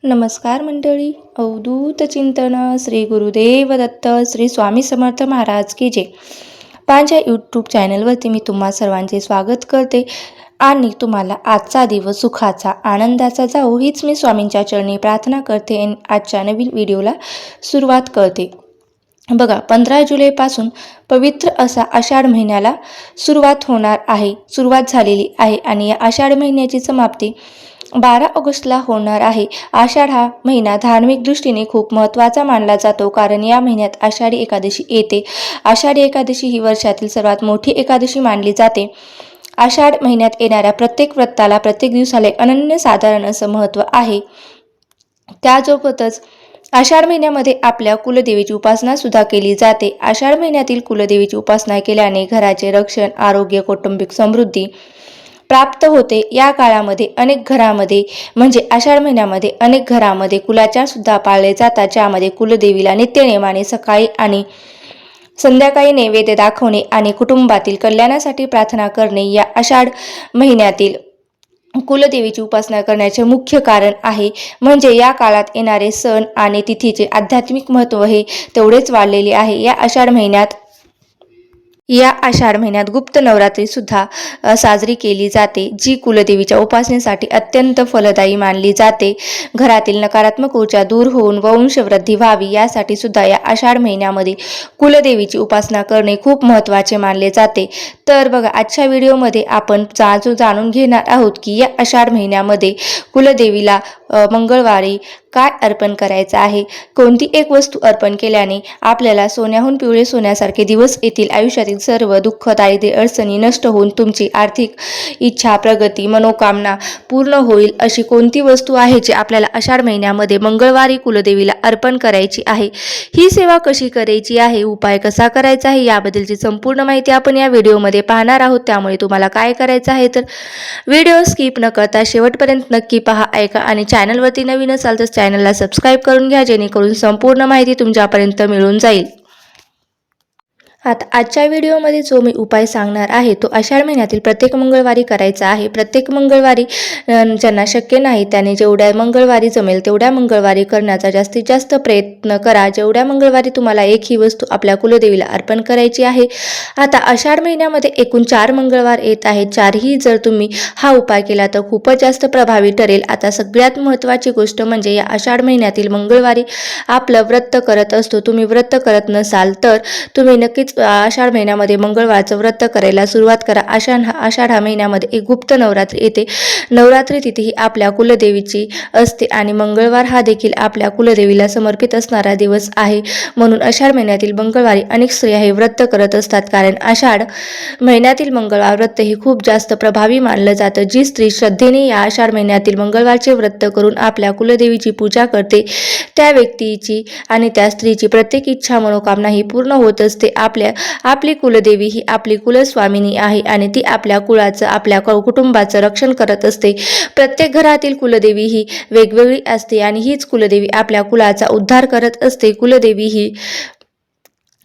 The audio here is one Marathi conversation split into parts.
नमस्कार मंडळी. अवधूत चिंतन श्री गुरुदेव दत्त श्री स्वामी समर्थ महाराज की जय. माझ्या यूट्यूब चॅनलवरती मी तुम्हा सर्वांचे स्वागत करते आणि तुम्हाला आजचा दिवस सुखाचा आनंदाचा जाओ हीच मी स्वामींच्या चरणी प्रार्थना करते आणि आजच्या नवीन व्हिडिओला सुरुवात करते. बघा, 15 जुलैपासून पवित्र असा आषाढ महिन्याला सुरुवात झालेली आहे आणि या आषाढ महिन्याची समाप्ती 12 ऑगस्टला होणार आहे. आषाढ हा महिना धार्मिक दृष्टीने खूप महत्त्वाचा मानला जातो, कारण या महिन्यात आषाढी एकादशी येते. आषाढी एकादशी ही वर्षातील सर्वात मोठी एकादशी मानली जाते. आषाढ महिन्यात येणाऱ्या प्रत्येक व्रताला, प्रत्येक दिवसाला अनन्यसाधारण असं महत्त्व आहे. त्यासोबतच आषाढ महिन्यामध्ये आपल्या कुलदेवीची उपासना सुद्धा केली जाते. आषाढ महिन्यातील कुलदेवीची उपासना केल्याने घराचे रक्षण, आरोग्य, कौटुंबिक समृद्धी प्राप्त होते. या काळामध्ये अनेक घरामध्ये आषाढ महिन्यामध्ये अनेक घरामध्ये कुलाचार सुद्धा पाळले जातात, ज्यामध्ये कुलदेवीला नित्यनेमाने सकाळी आणि संध्याकाळी नैवेद्य दाखवणे आणि कुटुंबातील कल्याणासाठी प्रार्थना करणे या आषाढ महिन्यातील कुलदेवीची उपासना करण्याचे मुख्य कारण आहे. या काळात येणारे सण आणि तिथीचे आध्यात्मिक महत्त्व हे तेवढेच वाढलेले आहे. या आषाढ महिन्यात गुप्त नवरात्री सुद्धा साजरी केली जाते, जी कुलदेवीच्या उपासनेसाठी अत्यंत फलदायी मानली जाते. घरातील नकारात्मक ऊर्जा दूर होऊन वंशवृद्धी व्हावी यासाठी सुद्धा या आषाढ महिन्यामध्ये कुलदेवीची उपासना करणे खूप महत्त्वाचे मानले जाते. तर बघा, आजच्या व्हिडिओमध्ये आपण जाणून घेणार आहोत की या आषाढ महिन्यामध्ये कुलदेवीला मंगळवारी काय अर्पण करायचं आहे. कोणती एक वस्तू अर्पण केल्याने आपल्याला सोन्याहून पिवळे सोन्यासारखे दिवस येतील. आयुष्यातील सर्व दुःख, दारिद्र्य, अडचणी नष्ट होऊन तुमची आर्थिक इच्छा, प्रगती, मनोकामना पूर्ण होईल. अशी कोणती वस्तू आहे जी आपल्याला आषाढ महिन्यामध्ये मंगळवारी कुलदेवीला अर्पण करायची आहे. ही सेवा कशी करायची आहे, उपाय कसा करायचा आहे, याबद्दलची संपूर्ण माहिती आपण या व्हिडिओमध्ये पाहणार आहोत. त्यामुळे तुम्हाला काय करायचं आहे तर व्हिडिओ स्किप न करता शेवटपर्यंत नक्की पहा, ऐका आणि चॅनलवरती नवीन असाल तर चॅनलला सबस्क्राईब करून घ्या, जेणेकरून संपूर्ण माहिती तुमच्यापर्यंत मिळून जाईल. आता आजच्या व्हिडिओमध्ये जो मी उपाय सांगणार आहे तो आषाढ महिन्यातील प्रत्येक मंगळवारी करायचा आहे. प्रत्येक मंगळवारी ज्यांना शक्य नाही त्याने जेवढ्या मंगळवारी जमेल तेवढ्या मंगळवारी करण्याचा जास्तीत जास्त प्रयत्न करा. जेवढ्या मंगळवारी तुम्हाला एक ही वस्तू आपल्या कुलदेवीला अर्पण करायची आहे. आता आषाढ महिन्यामध्ये एकूण 4 मंगळवार येत आहेत. चारही जर तुम्ही हा उपाय केला तर खूपच जास्त प्रभावी ठरेल. आता सगळ्यात महत्त्वाची गोष्ट या आषाढ महिन्यातील मंगळवारी आपलं व्रत करत असतो. तुम्ही व्रत करत नसाल तर तुम्ही नक्कीच आषाढ महिन्यामध्ये मंगळवारचं व्रत करायला सुरुवात करा. आषाढ महिन्यामध्ये एक गुप्त नवरात्री येते. नवरात्री तिथी ही आपल्या कुलदेवीची असते आणि मंगळवार हा देखील आपल्या कुलदेवीला समर्पित असणारा दिवस आहे. म्हणून आषाढ महिन्यातील मंगळवारी अनेक स्त्रिया हे व्रत करत असतात, कारण आषाढ महिन्यातील मंगळवार व्रत हे खूप जास्त प्रभावी मानलं जातं. जी स्त्री श्रद्धेने या आषाढ महिन्यातील मंगळवारचे व्रत करून आपल्या कुलदेवीची पूजा करते, त्या व्यक्तीची आणि त्या स्त्रीची प्रत्येक इच्छा, मनोकामना ही पूर्ण होत असते. आपली कुलदेवी ही आपली कुलस्वामिनी आहे आणि ती आपल्या कुळाचं, आपल्या कुटुंबाचं रक्षण करत असते. प्रत्येक घरातील कुलदेवी ही वेगवेगळी असते आणि हीच कुलदेवी आपल्या कुळाचा उद्धार करत असते. कुलदेवी ही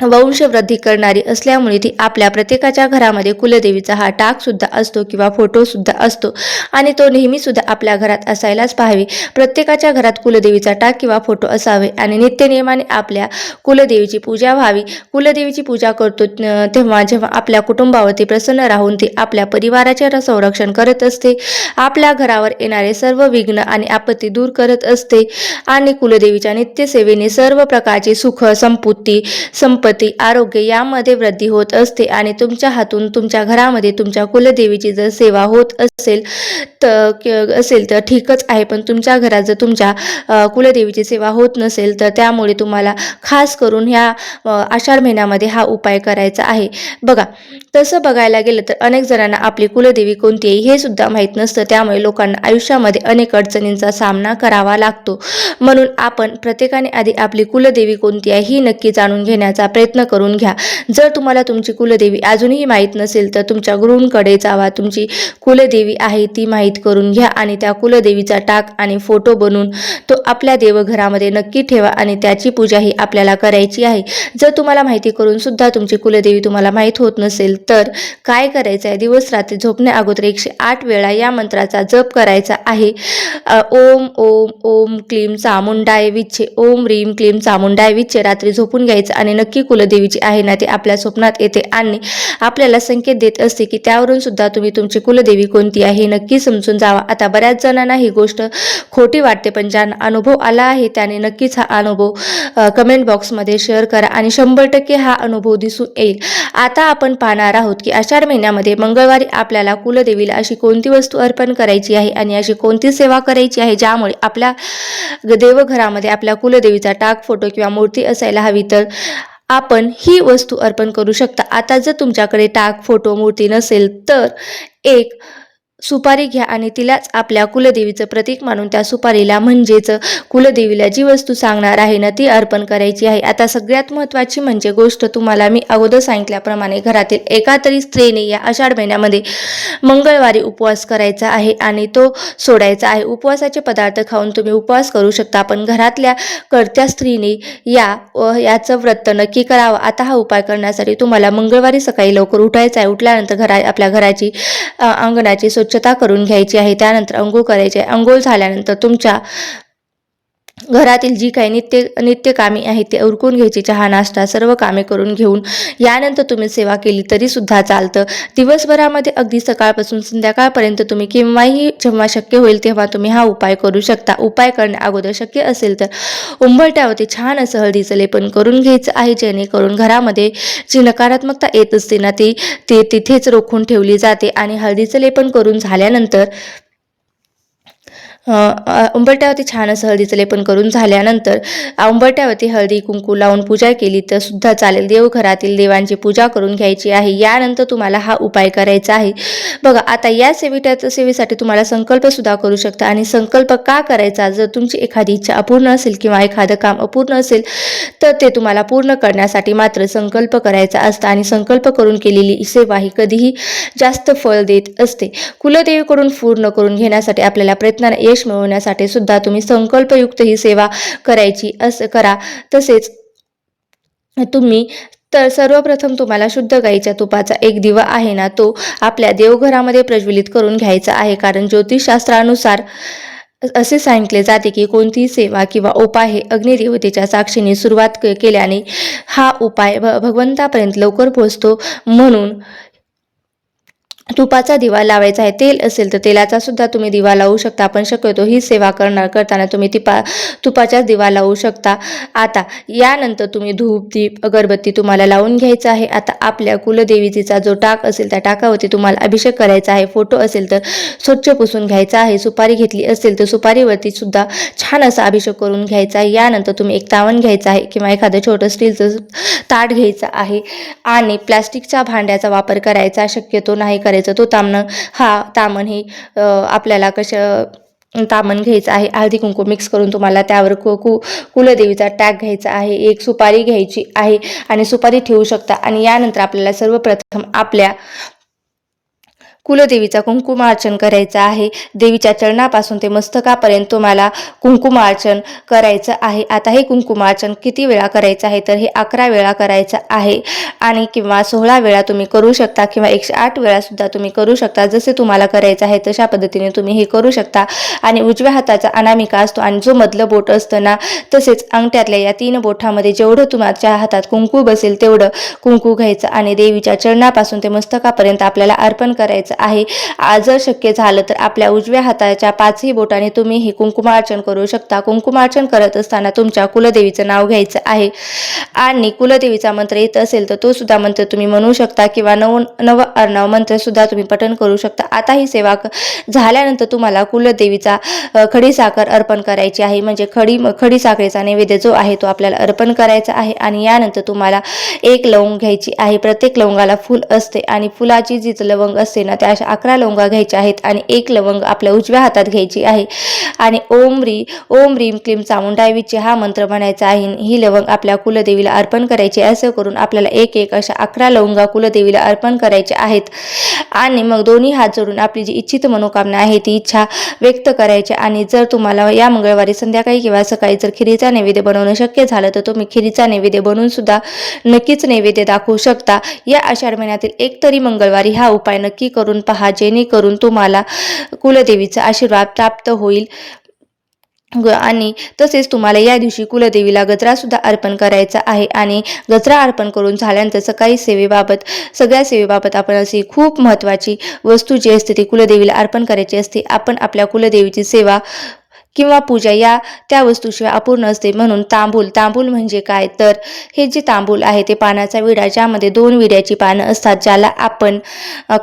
वंशवृद्धी करणारी असल्यामुळे ती आपल्या प्रत्येकाच्या घरामध्ये कुलदेवीचा हा टाक सुद्धा असतो किंवा फोटो सुद्धा असतो आणि तो नेहमी सुद्धा आपल्या घरात असायलाच पाहावे. प्रत्येकाच्या घरात कुलदेवीचा टाक किंवा फोटो असावे आणि नित्यनियमाने आपल्या कुलदेवीची पूजा व्हावी. कुलदेवीची पूजा करतो जेव्हा आपल्या कुटुंबावरती प्रसन्न राहून ती आपल्या परिवाराचे संरक्षण करत असते, आपल्या घरावर येणारे सर्व विघ्न आणि आपत्ती दूर करत असते आणि कुलदेवीच्या नित्यसेवेने सर्व प्रकारची सुख, संपत्ती, आरोग्य यामध्ये वृद्धी होत असते आणि तुमच्या हातून तुमच्या घरामध्ये तुमच्या कुलदेवीची जर सेवा होत असेल तर ठीकच आहे, पण तुमच्या घरात जर तुमच्या कुलदेवीची सेवा होत नसेल तर त्यामुळे तुम्हाला खास करून ह्या आषाढ महिन्यामध्ये हा उपाय करायचा आहे. बघा, तसं बघायला गेलं तर अनेक जणांना आपली कुलदेवी कोणती आहे हे सुद्धा माहीत नसतं. त्यामुळे लोकांना आयुष्यामध्ये अनेक अडचणींचा सामना करावा लागतो. म्हणून आपण प्रत्येकाने आधी आपली कुलदेवी कोणती आहे ही नक्की जाणून घेण्याचा प्रयत्न करून घ्या. जर तुम्हाला तुमची कुलदेवी अजूनही माहीत नसेल तर तुमच्या गुरूंकडे जावा, तुमची कुलदेवी आहे ती माहीत करून घ्या आणि त्या कुलदेवीचा टाक आणि फोटो बनवून तो आपल्या देवघरामध्ये नक्की ठेवा आणि त्याची पूजा ही आपल्याला करायची आहे. जर तुम्हाला माहिती करून सुद्धा तुमची कुलदेवी तुम्हाला माहीत होत नसेल तर काय करायचं आहे, दिवस रात्री झोपण्या अगोदर 108 वेळा या मंत्राचा जप करायचा आहे. ओम ओम ओम क्लीम चामुंडाय विच्छे, ओम रीम क्लीम चामुंडाय विच्छे रात्री झोपून घ्यायचं आणि नक्की कुलदेवीची आहे ना ती आपल्या स्वप्नात येते आणि आपल्याला संकेत देत असते की त्यावरून सुद्धा तुम्ही तुमची कुलदेवी कोणती आहे हे नक्की समजून जावा. आता बऱ्याच जणांना ही गोष्ट खोटी वाटते, पण ज्यांना अनुभव आला आहे त्याने नक्कीच हा अनुभव कमेंट बॉक्समध्ये शेअर करा आणि 100% हा अनुभव दिसून येईल. आता आपण पाहणार आहोत की आषाढ महिन्यामध्ये मंगळवारी आपल्याला कुलदेवीला अशी कोणती वस्तू अर्पण करायची आहे आणि अशी कोणती सेवा करायची आहे ज्यामुळे आपल्या देवघरामध्ये आपल्या कुलदेवीचा टाक, फोटो किंवा मूर्ती असायला हवी, तर आपण ही वस्तू अर्पण करू शकता. आता जर तुमच्याकडे टाक, फोटो, मूर्ती नसेल तर एक सुपारी घ्या आणि तिलाच आपल्या कुलदेवीचं प्रतीक मानून त्या सुपारीला म्हणजेच कुलदेवीला जी वस्तू सांगणार आहे ना ती अर्पण करायची आहे. आता सगळ्यात महत्त्वाची म्हणजे गोष्ट तुम्हाला मी अगोदर सांगितल्याप्रमाणे घरातील एका तरी स्त्रीने या आषाढ महिन्यामध्ये मंगळवारी उपवास करायचा आहे आणि तो सोडायचा आहे. उपवासाचे पदार्थ खाऊन तुम्ही उपवास करू शकता, पण घरातल्या कर्त्या स्त्रीने याचं व्रत नक्की करावं. आता हा उपाय करण्यासाठी तुम्हाला मंगळवारी सकाळी लवकर उठायचं आहे. उठल्यानंतर आपल्या घराची अंगणाची स्वच्छता करून घ्यायची आहे. त्यानंतर अंघोळ करायची आहे. अंघोळ झाल्यानंतर तुमच्या घरातील जी काही नित्य कामे आहेत ते उरकून घ्यायची. चहा, नाश्ता सर्व कामे करून घेऊन यानंतर तुम्ही सेवा केली तरी सुद्धा चालतं. दिवसभरामध्ये अगदी सकाळपासून संध्याकाळपर्यंत तुम्ही केव्हाही जेव्हा शक्य होईल तेव्हा तुम्ही हा उपाय करू शकता. उपाय करण्या अगोदर शक्य असेल तर उंबरठ्यावरती छान असं हळदीचं लेपन करून घ्यायचं आहे, जेणेकरून घरामध्ये जी नकारात्मकता येत असते ना ती तिथेच रोखून ठेवली जाते. आणि हळदीचं लेपन करून झाल्यानंतर उंबरठ्यावरती छान असं हळदीचं लेपन करून झाल्यानंतर उंबरठ्यावरती हळदी कुंकू लावून पूजा केली तर सुद्धा चालेल. देवघरातील देवांची पूजा करून घ्यायची आहे. यानंतर तुम्हाला हा उपाय करायचा आहे. बघा, आता या सेवेसाठी तुम्हाला संकल्प सुद्धा करू शकता. आणि संकल्प का करायचा, जर तुमची एखादी इच्छा अपूर्ण असेल किंवा एखादं काम अपूर्ण असेल तर ते तुम्हाला पूर्ण करण्यासाठी मात्र संकल्प करायचा असता. आणि संकल्प करून केलेली सेवा ही कधीही जास्त फळ देत असते. कुलदेवीकडून पूर्ण करून घेण्यासाठी आपल्याला प्रयत्नाने यश मिळवण्यासाठी सुद्धा तुम्ही संकल्पयुक्त ही सेवा करायची करा. तसेच तुम्ही तर सर्वप्रथम तुम्हाला शुद्ध गाईच्या तुपाचा एक दिवा आहे ना तो आपल्या देवघरामध्ये प्रज्वलित करून घ्यायचा आहे. कारण ज्योतिषशास्त्रानुसार असे सांगितले जाते की कोणतीही सेवा किंवा उपाय हे अग्निदेवतेच्या साक्षीने सुरुवात केल्याने हा उपाय भगवंतापर्यंत लवकर पोहोचतो. म्हणून तुपाचा दिवा लावायचा आहे. तेल असेल तर तेलाचा सुद्धा तुम्ही दिवा लावू शकता, पण शक्यतो ही सेवा करताना तुम्ही तुपाचाच दिवा लावू शकता. आता यानंतर तुम्ही धूप, दीप, अगरबत्ती तुम्हाला लावून घ्यायचा आहे. आता आपल्या कुलदेवीचा जो टाक असेल त्या टाकावरती तुम्हाला अभिषेक करायचा आहे. फोटो असेल तर स्वच्छ पुसून घ्यायचा आहे. सुपारी घेतली असेल तर सुपारीवरती सुद्धा छान असा अभिषेक करून घ्यायचा आहे. यानंतर तुम्ही एक तावण घ्यायचा आहे किंवा एखादं छोटं स्टीलचं ताट घ्यायचं आहे आणि प्लास्टिकच्या भांड्याचा वापर करायचा शक्यतो नाही करायचा. तो तामण हे आपल्याला तामण घ्यायचं आहे. हळदी कुंकू मिक्स करून तुम्हाला त्यावर कुलदेवीचा टॅग घ्यायचा आहे. एक सुपारी घ्यायची आहे आणि सुपारी ठेवू शकता. आणि यानंतर आपल्याला सर्वप्रथम आपल्या कुलदेवीचा कुंकुमार्चन करायचं आहे. देवीच्या चरणापासून ते मस्तकापर्यंत तुम्हाला कुंकुमार्चन करायचं आहे. आता हे कुंकुमार्चन किती वेळा करायचं आहे तर हे 11 वेळा करायचं आहे आणि किंवा 16 वेळा तुम्ही करू शकता किंवा 108 वेळा सुद्धा तुम्ही करू शकता. जसे तुम्हाला करायचं आहे तशा पद्धतीने तुम्ही हे करू शकता. आणि उजव्या हाताचा अनामिका असतो आणि जो मधलं बोट असतं ना, तसेच अंगठ्यातल्या या 3 बोटामध्ये जेवढं तुमच्या हातात कुंकू बसेल तेवढं कुंकू घ्यायचं आणि देवीच्या चरणापासून ते मस्तकापर्यंत आपल्याला अर्पण करायचं आहे. जर शक्य झालं तर आपल्या उजव्या हाताच्या 5ही बोटाने तुम्ही हे कुंकुमार्चन करू शकता. कुंकुमार्चन करत असताना तुमच्या कुलदेवीचं नाव घ्यायचं आहे आणि कुलदेवीचा मंत्र येत असेल तर तो सुद्धा मंत्र तुम्ही म्हणू शकता किंवा नव अर्णव मंत्र सुद्धा तुम्ही पठण करू शकता. आता ही सेवा झाल्यानंतर तुम्हाला कुलदेवीचा खडी साखर अर्पण करायची आहे. म्हणजे खडी साखरेचा नैवेद्य जो आहे तो आपल्याला अर्पण करायचा आहे. आणि यानंतर तुम्हाला एक लवंग घ्यायची आहे. प्रत्येक लवंगाला फुल असते आणि फुलाची जी लवंग असते ना त्या 11 लवंगा घ्यायच्या आहेत आणि एक लवंग आपल्या उजव्या हातात घ्यायची आहे आणि ओम रीम क्लीम चामुंडाय विच्छे हा मंत्र म्हणायचा आहे. ही लवंग आपल्या कुलदेवीला अर्पण करायची. असं करून आपल्याला एक अशा 11 लवंगा कुलदेवीला अर्पण करायचे आहेत. आणि मग दोन्ही हात जोडून धरून आपली जी इच्छित मनोकामना आहे ती इच्छा व्यक्त करायची. आणि जर तुम्हाला या मंगळवारी संध्याकाळी किंवा सकाळी जर खिरीचा नैवेद्य बनवणं शक्य झालं तर तुम्ही खिरीचा नैवेद्य बनवून सुद्धा नक्कीच नैवेद्य दाखवू शकता. या आषाढ महिन्यातील एक तरी मंगळवारी हा उपाय नक्की करून पहा, जेणेकरून तुम्हाला कुलदेवीचा आशीर्वाद प्राप्त होईल. आणि तसेच तुम्हाला या दिवशी कुलदेवीला गजरा सुद्धा अर्पण करायचा आहे. आणि गजरा अर्पण करून झाल्यानंतर सकाळी सगळ्या सेवेबाबत आपण अशी खूप महत्त्वाची वस्तू जी असते ती कुलदेवीला अर्पण करायची असते. आपण आपल्या कुलदेवीची सेवा किंवा पूजा त्या वस्तूशिवाय अपूर्ण असते. म्हणून तांबूल म्हणजे काय तर हे जे तांबूल आहे ते पानाचा विडा, ज्यामध्ये 2 विड्याची पानं असतात, ज्याला आपण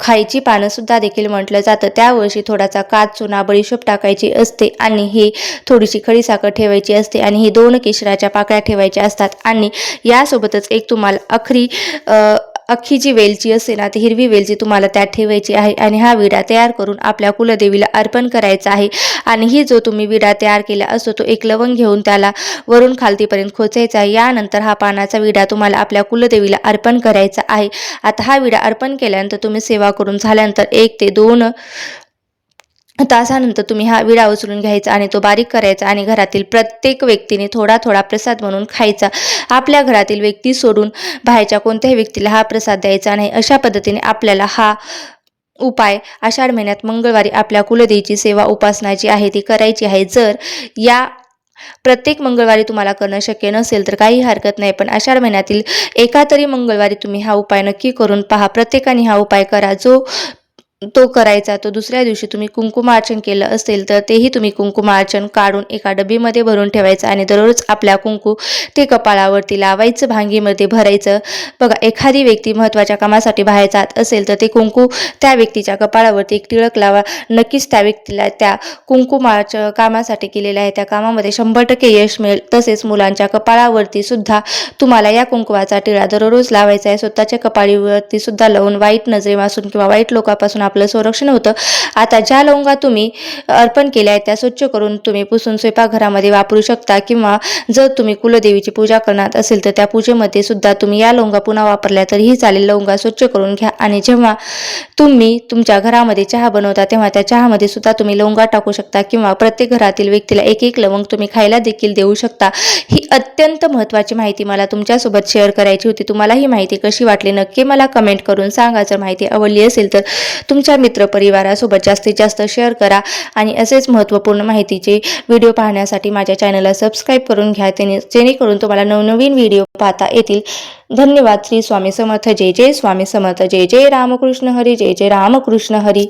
खायची पानं सुद्धा देखील म्हटलं जातं. त्यावर्षी थोडासा काच, चुना, बडीशोप टाकायची असते आणि ही थोडीशी खडीसाखर ठेवायची असते आणि ही 2 केशराच्या पाकळ्या ठेवायच्या असतात. आणि यासोबतच एक तुम्हाला अख्खी जी वेलची असते ना, ती हिरवी वेलची तुम्हाला त्यात ठेवायची आहे. आणि हा विडा तयार करून आपल्या कुलदेवीला अर्पण करायचा आहे. आणि ही जो तुम्ही विडा तयार केला असतो तो एक लवंग घेऊन त्याला वरून खालतीपर्यंत खोचायचा आहे. यानंतर हा पानाचा विडा तुम्हाला आपल्या कुलदेवीला अर्पण करायचा आहे. आता हा विडा अर्पण केल्यानंतर तुम्ही सेवा करून झाल्यानंतर 1 ते 2 तासानंतर तुम्ही हा विडा उचलून घ्यायचा आणि तो बारीक करायचा आणि घरातील प्रत्येक व्यक्तीने थोडा थोडा प्रसाद म्हणून खायचा. आपल्या घरातील व्यक्ती सोडून बाहेरच्या कोणत्याही व्यक्तीला हा प्रसाद द्यायचा नाही. अशा पद्धतीने आपल्याला हा उपाय आषाढ महिन्यात मंगळवारी आपल्या कुलदेवीची सेवा उपासना जी आहे ती करायची आहे. जर या प्रत्येक मंगळवारी तुम्हाला करणं शक्य नसेल तर काही हरकत नाही, पण आषाढ महिन्यातील एका तरी मंगळवारी तुम्ही हा उपाय नक्की करून पहा. प्रत्येकाने हा उपाय करा. तो करायचा. तो दुसऱ्या दिवशी तुम्ही कुंकुमार्चन केलं असेल तर तेही तुम्ही कुंकुमार्चन काढून एका डबीमध्ये भरून ठेवायचं आणि दररोज आपल्या कुंकू ते कपाळावरती लावायचं, भांगीमध्ये भरायचं. बघा, एखादी व्यक्ती महत्त्वाच्या कामासाठी बाहेर जात असेल तर ते कुंकू त्या व्यक्तीच्या कपाळावरती एक टिळक लावा. नक्कीच त्या व्यक्तीला त्या कुंकुमाच्या कामासाठी केलेल्या आहे त्या कामामध्ये 100% यश मिळेल. तसेच मुलांच्या कपाळावरती सुद्धा तुम्हाला या कुंकुवाचा टिळा दररोज लावायचा आहे. स्वतःच्या कपाळीवरती सुद्धा लावून वाईट नजरेपासून किंवा वाईट लोकांपासून आपलं संरक्षण होतं. आता ज्या लवंगा तुम्ही अर्पण केल्या आहेत त्या स्वच्छ करून तुम्ही पुसून स्वयंपाकघरामध्ये वापरू शकता. किंवा जर तुम्ही कुलदेवीची पूजा करणार असेल तर त्या पूजेमध्ये सुद्धा तुम्ही या लवंगा पुन्हा वापरल्या तरीही चालेल. लवंगा स्वच्छ करून घ्या आणि जेव्हा तुम्ही तुमच्या घरामध्ये चहा बनवता तेव्हा त्या चहामध्ये सुद्धा तुम्ही लवंगा टाकू शकता किंवा प्रत्येक घरातील व्यक्तीला एक लवंग तुम्ही खायला देखील देऊ शकता. ही अत्यंत महत्त्वाची माहिती मला तुमच्यासोबत शेअर करायची होती. तुम्हाला ही माहिती कशी वाटली नक्की मला कमेंट करून सांगा. जर माहिती आवडली असेल तर तुमच्या मित्रपरिवारासोबत जास्तीत जास्त शेअर करा आणि असेच महत्त्वपूर्ण माहितीचे व्हिडिओ पाहण्यासाठी माझ्या चॅनलला सबस्क्राईब करून घ्या, जेणेकरून तुम्हाला नवनवीन व्हिडिओ पाहता येतील. धन्यवाद. श्री स्वामी समर्थ. जय जय स्वामी समर्थ. जय जय रामकृष्ण हरी. जय जय रामकृष्ण हरी.